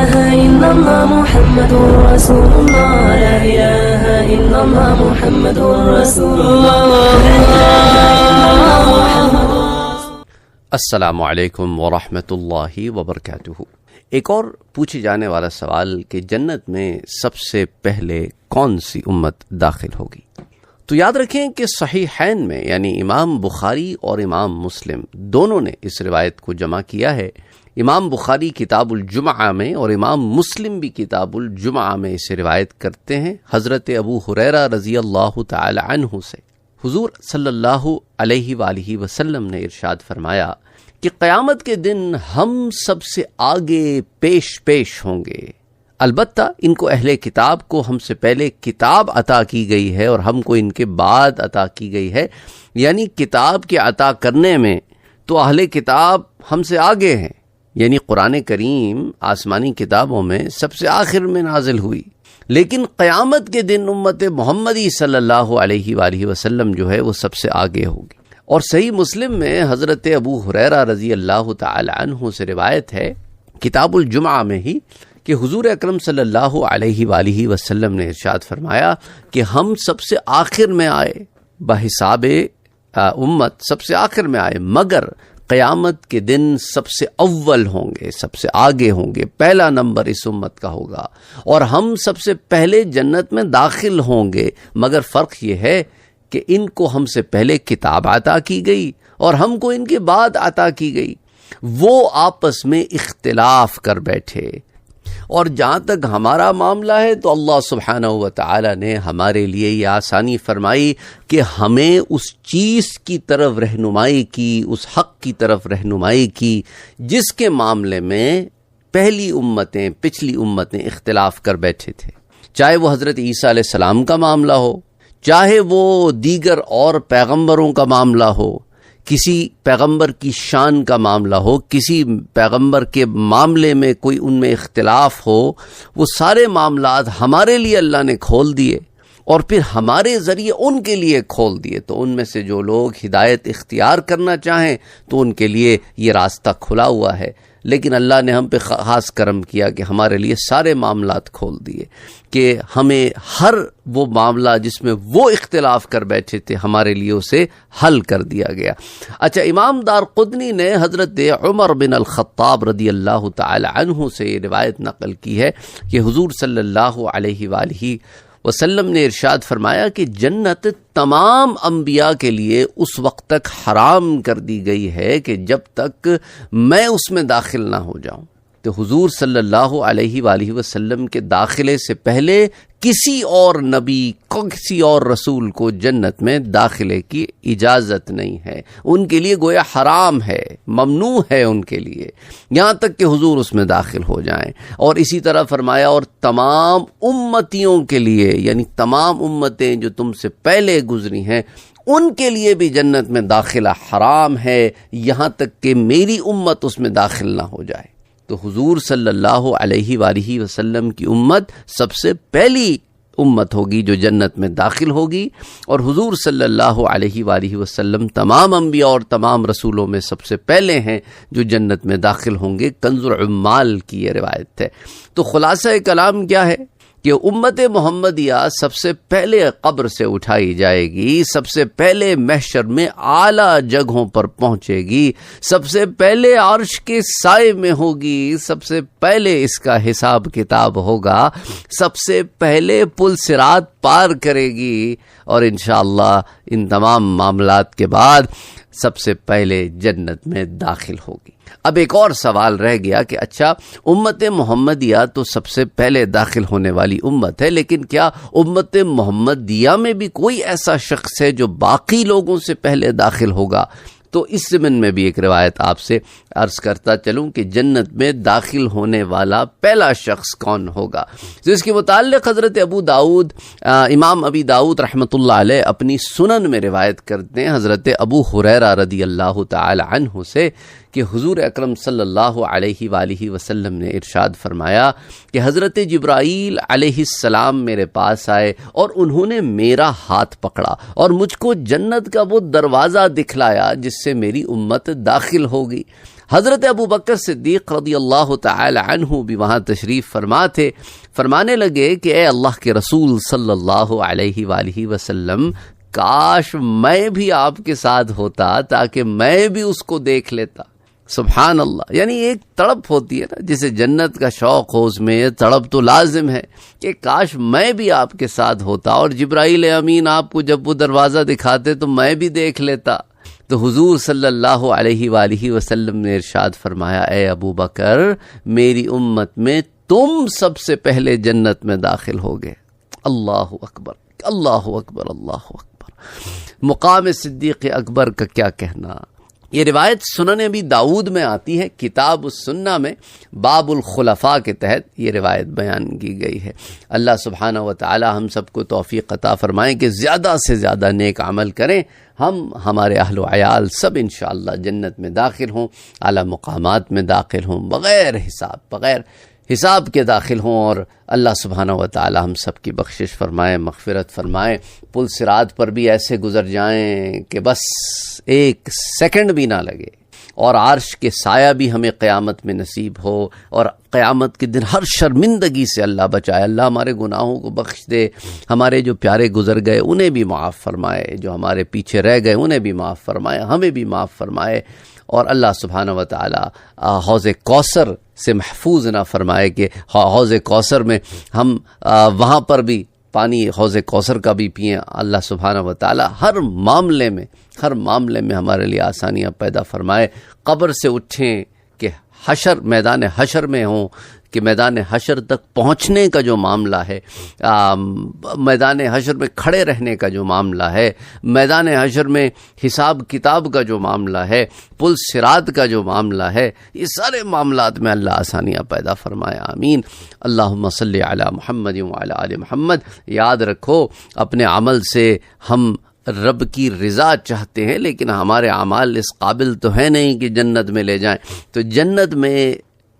إله إلا الله محمد رسول الله لا إله إلا الله محمد رسول الله السلام علیکم ورحمۃ اللہ وبرکاتہ۔ ایک اور پوچھے جانے والا سوال کہ جنت میں سب سے پہلے کون سی امت داخل ہوگی؟ تو یاد رکھیں کہ صحیحین میں یعنی امام بخاری اور امام مسلم دونوں نے اس روایت کو جمع کیا ہے۔ امام بخاری کتاب الجمعہ میں اور امام مسلم بھی کتاب الجمعہ میں اسے روایت کرتے ہیں حضرت ابو ہریرہ رضی اللہ تعالی عنہ سے۔ حضور صلی اللہ علیہ وآلہ وسلم نے ارشاد فرمایا کہ قیامت کے دن ہم سب سے آگے پیش ہوں گے، البتہ ان کو اہل کتاب کو ہم سے پہلے کتاب عطا کی گئی ہے اور ہم کو ان کے بعد عطا کی گئی ہے، یعنی کتاب کے عطا کرنے میں تو اہل کتاب ہم سے آگے ہیں، یعنی قرآن کریم آسمانی کتابوں میں سب سے آخر میں نازل ہوئی، لیکن قیامت کے دن امت محمدی صلی اللہ علیہ وآلہ وسلم جو ہے وہ سب سے آگے ہوگی۔ اور صحیح مسلم میں حضرت ابو ہریرہ رضی اللہ تعالی عنہ سے روایت ہے کتاب الجمعہ میں ہی کہ حضور اکرم صلی اللہ علیہ وآلہ وسلم نے ارشاد فرمایا کہ ہم سب سے آخر میں آئے، بحساب امت سب سے آخر میں آئے، مگر قیامت کے دن سب سے اول ہوں گے، سب سے آگے ہوں گے، پہلا نمبر اس امت کا ہوگا، اور ہم سب سے پہلے جنت میں داخل ہوں گے، مگر فرق یہ ہے کہ ان کو ہم سے پہلے کتاب عطا کی گئی اور ہم کو ان کے بعد عطا کی گئی۔ وہ آپس میں اختلاف کر بیٹھے، اور جہاں تک ہمارا معاملہ ہے تو اللہ سبحانہ و تعالی نے ہمارے لیے یہ آسانی فرمائی کہ ہمیں اس چیز کی طرف رہنمائی کی، اس حق کی طرف رہنمائی کی جس کے معاملے میں پہلی امتیں، پچھلی امتیں اختلاف کر بیٹھے تھے، چاہے وہ حضرت عیسیٰ علیہ السلام کا معاملہ ہو، چاہے وہ دیگر اور پیغمبروں کا معاملہ ہو، کسی پیغمبر کی شان کا معاملہ ہو، کسی پیغمبر کے معاملے میں کوئی ان میں اختلاف ہو، وہ سارے معاملات ہمارے لیے اللہ نے کھول دیے اور پھر ہمارے ذریعے ان کے لیے کھول دیے۔ تو ان میں سے جو لوگ ہدایت اختیار کرنا چاہیں تو ان کے لیے یہ راستہ کھلا ہوا ہے، لیکن اللہ نے ہم پہ خاص کرم کیا کہ ہمارے لیے سارے معاملات کھول دیے کہ ہمیں ہر وہ معاملہ جس میں وہ اختلاف کر بیٹھے تھے ہمارے لیے اسے حل کر دیا گیا۔ اچھا، امام دارقطنی نے حضرت عمر بن الخطاب رضی اللہ تعالی عنہ سے یہ روایت نقل کی ہے کہ حضور صلی اللہ علیہ وآلہ وسلم نے ارشاد فرمایا کہ جنت تمام انبیاء کے لیے اس وقت تک حرام کر دی گئی ہے کہ جب تک میں اس میں داخل نہ ہو جاؤں۔ تو حضور صلی اللہ علیہ وآلہ وسلم کے داخلے سے پہلے کسی اور نبی کو، کسی اور رسول کو جنت میں داخلے کی اجازت نہیں ہے، ان کے لیے گویا حرام ہے، ممنوع ہے ان کے لیے، یہاں تک کہ حضور اس میں داخل ہو جائیں۔ اور اسی طرح فرمایا اور تمام امتیوں کے لیے، یعنی تمام امتیں جو تم سے پہلے گزری ہیں ان کے لیے بھی جنت میں داخلہ حرام ہے، یہاں تک کہ میری امت اس میں داخل نہ ہو جائے۔ تو حضور صلی اللہ علیہ وآلہ وسلم کی امت سب سے پہلی امت ہوگی جو جنت میں داخل ہوگی، اور حضور صلی اللہ علیہ وآلہ وسلم تمام انبیاء اور تمام رسولوں میں سب سے پہلے ہیں جو جنت میں داخل ہوں گے۔ کنز العمال کی یہ روایت ہے۔ تو خلاصہ کلام کیا ہے کہ امت محمدیہ سب سے پہلے قبر سے اٹھائی جائے گی، سب سے پہلے محشر میں اعلیٰ جگہوں پر پہنچے گی، سب سے پہلے عرش کے سائے میں ہوگی، سب سے پہلے اس کا حساب کتاب ہوگا، سب سے پہلے پل صراط پار کرے گی، اور انشاءاللہ ان تمام معاملات کے بعد سب سے پہلے جنت میں داخل ہوگی۔ اب ایک اور سوال رہ گیا کہ اچھا، امت محمدیہ تو سب سے پہلے داخل ہونے والی امت ہے، لیکن کیا امت محمدیہ میں بھی کوئی ایسا شخص ہے جو باقی لوگوں سے پہلے داخل ہوگا؟ تو اس ضمن میں بھی ایک روایت آپ سے عرض کرتا چلوں کہ جنت میں داخل ہونے والا پہلا شخص کون ہوگا۔ تو اس کے متعلق حضرت امام ابی داؤد رحمۃ اللہ علیہ اپنی سنن میں روایت کرتے ہیں حضرت ابو ہریرہ رضی اللہ تعالی عنہ سے کہ حضور اکرم صلی اللہ علیہ وآلہ وسلم نے ارشاد فرمایا کہ حضرت جبرائیل علیہ السلام میرے پاس آئے اور انہوں نے میرا ہاتھ پکڑا اور مجھ کو جنت کا وہ دروازہ دکھلایا جس سے میری امت داخل ہوگی۔ حضرت ابو بکر صدیق رضی اللہ تعالی عنہ بھی وہاں تشریف فرما تھے. فرمانے لگے کہ اے اللہ کے رسول صلی اللہ علیہ وآلہ وسلم، کاش میں بھی آپ کے ساتھ ہوتا تاکہ میں بھی اس کو دیکھ لیتا. سبحان اللہ. یعنی ایک تڑپ ہوتی ہے نا، جسے جنت کا شوق ہو، اس میں یہ تڑپ تو لازم ہے کہ کاش میں بھی آپ کے ساتھ ہوتا، اور جبرائیل امین آپ کو جب وہ دروازہ دکھاتے تو میں بھی دیکھ لیتا. تو حضور صلی اللہ علیہ وآلہ وسلم نے ارشاد فرمایا، اے ابو بکر، میری امت میں تم سب سے پہلے جنت میں داخل ہوگے. اللہ اکبر، اللہ اکبر، اللہ اکبر. مقام صدیق اکبر کا کیا کہنا. یہ روایت سنن ابی داؤد میں آتی ہے، کتاب السنہ میں باب الخلفاء کے تحت یہ روایت بیان کی گئی ہے. اللہ سبحانہ و تعالی ہم سب کو توفیق عطا فرمائیں کہ زیادہ سے زیادہ نیک عمل کریں، ہم ہمارے اہل و عیال سب انشاءاللہ جنت میں داخل ہوں، اعلیٰ مقامات میں داخل ہوں، بغیر حساب کے داخل ہوں، اور اللہ سبحانہ و تعالی ہم سب کی بخشش فرمائے، مغفرت فرمائے. پل صراط پر بھی ایسے گزر جائیں کہ بس ایک سیکنڈ بھی نہ لگے، اور عرش کے سایہ بھی ہمیں قیامت میں نصیب ہو، اور قیامت کے دن ہر شرمندگی سے اللہ بچائے. اللہ ہمارے گناہوں کو بخش دے، ہمارے جو پیارے گزر گئے انہیں بھی معاف فرمائے، جو ہمارے پیچھے رہ گئے انہیں بھی معاف فرمائے، ہمیں بھی معاف فرمائے. اور اللہ سبحانہ و تعالی حوض کوثر سے محفوظ نہ فرمائے کہ حوض کوثر میں ہم وہاں پر بھی پانی حوض کوثر کا بھی پئیں. اللہ سبحانہ و تعالی ہر معاملے میں ہمارے لیے آسانیاں پیدا فرمائے. قبر سے اٹھیں کہ میدان حشر میں ہوں، کہ میدان حشر تک پہنچنے کا جو معاملہ ہے، میدان حشر میں کھڑے رہنے کا جو معاملہ ہے، میدان حشر میں حساب کتاب کا جو معاملہ ہے، پل صراط کا جو معاملہ ہے، یہ سارے معاملات میں اللہ آسانیاں پیدا فرمائے. آمین. اللہم صلی علی محمد وعلی آل محمد. یاد رکھو، اپنے عمل سے ہم رب کی رضا چاہتے ہیں، لیکن ہمارے اعمال اس قابل تو ہے نہیں کہ جنت میں لے جائیں. تو جنت میں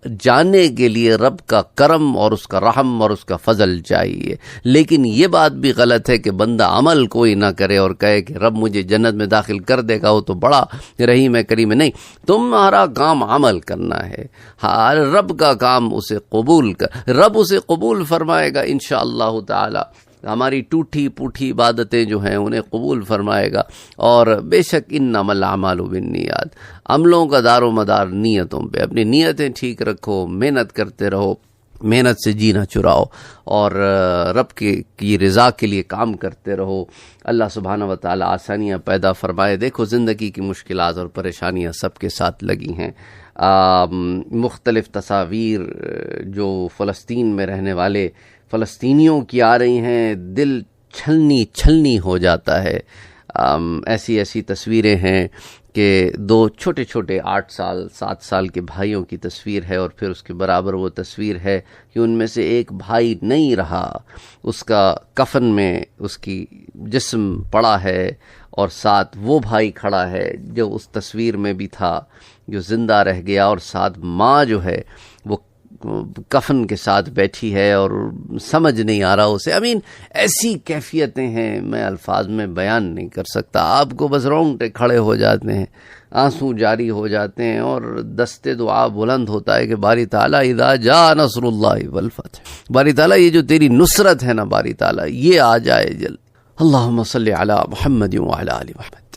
جانے کے لیے رب کا کرم اور اس کا رحم اور اس کا فضل چاہیے. لیکن یہ بات بھی غلط ہے کہ بندہ عمل کوئی نہ کرے اور کہے کہ رب مجھے جنت میں داخل کر دے گا، وہ تو بڑا رحیم ہے، کریم ہے. نہیں، تمہارا کام عمل کرنا ہے. ہاں، رب کا کام اسے قبول رب اسے قبول فرمائے گا انشاءاللہ تعالی. ہماری ٹوٹی پوٹھی عبادتیں جو ہیں انہیں قبول فرمائے گا. اور بے شک انما الاعمال بالنیات، عملوں کا دار و مدار نیتوں پہ. اپنی نیتیں ٹھیک رکھو، محنت کرتے رہو، محنت سے جینا چراؤ، اور رب کی رضا کے لیے کام کرتے رہو. اللہ سبحانہ و تعالی آسانیاں پیدا فرمائے. دیکھو، زندگی کی مشکلات اور پریشانیاں سب کے ساتھ لگی ہیں. مختلف تصاویر جو فلسطین میں رہنے والے فلسطینیوں کی آ رہی ہیں، دل چھلنی ہو جاتا ہے. ایسی تصویریں ہیں کہ دو چھوٹے 8 سال 7 سال کے بھائیوں کی تصویر ہے، اور پھر اس کے برابر وہ تصویر ہے کہ ان میں سے ایک بھائی نہیں رہا، اس کا کفن میں اس کی جسم پڑا ہے، اور ساتھ وہ بھائی کھڑا ہے جو اس تصویر میں بھی تھا، جو زندہ رہ گیا، اور ساتھ ماں جو ہے وہ کفن کے ساتھ بیٹھی ہے اور سمجھ نہیں آ رہا اسے. ایسی کیفیتیں ہیں، میں الفاظ میں بیان نہیں کر سکتا. آپ کو بس رونگٹے کھڑے ہو جاتے ہیں، آنسو جاری ہو جاتے ہیں، اور دستے دعا بلند ہوتا ہے کہ باری تعالیٰ اذا جاء نصر اللہ والفتح، باری تعالیٰ یہ جو تیری نصرت ہے نا، باری تعالیٰ یہ آ جائے جلد. اللہم صلی علی محمد وعلی آل محمد.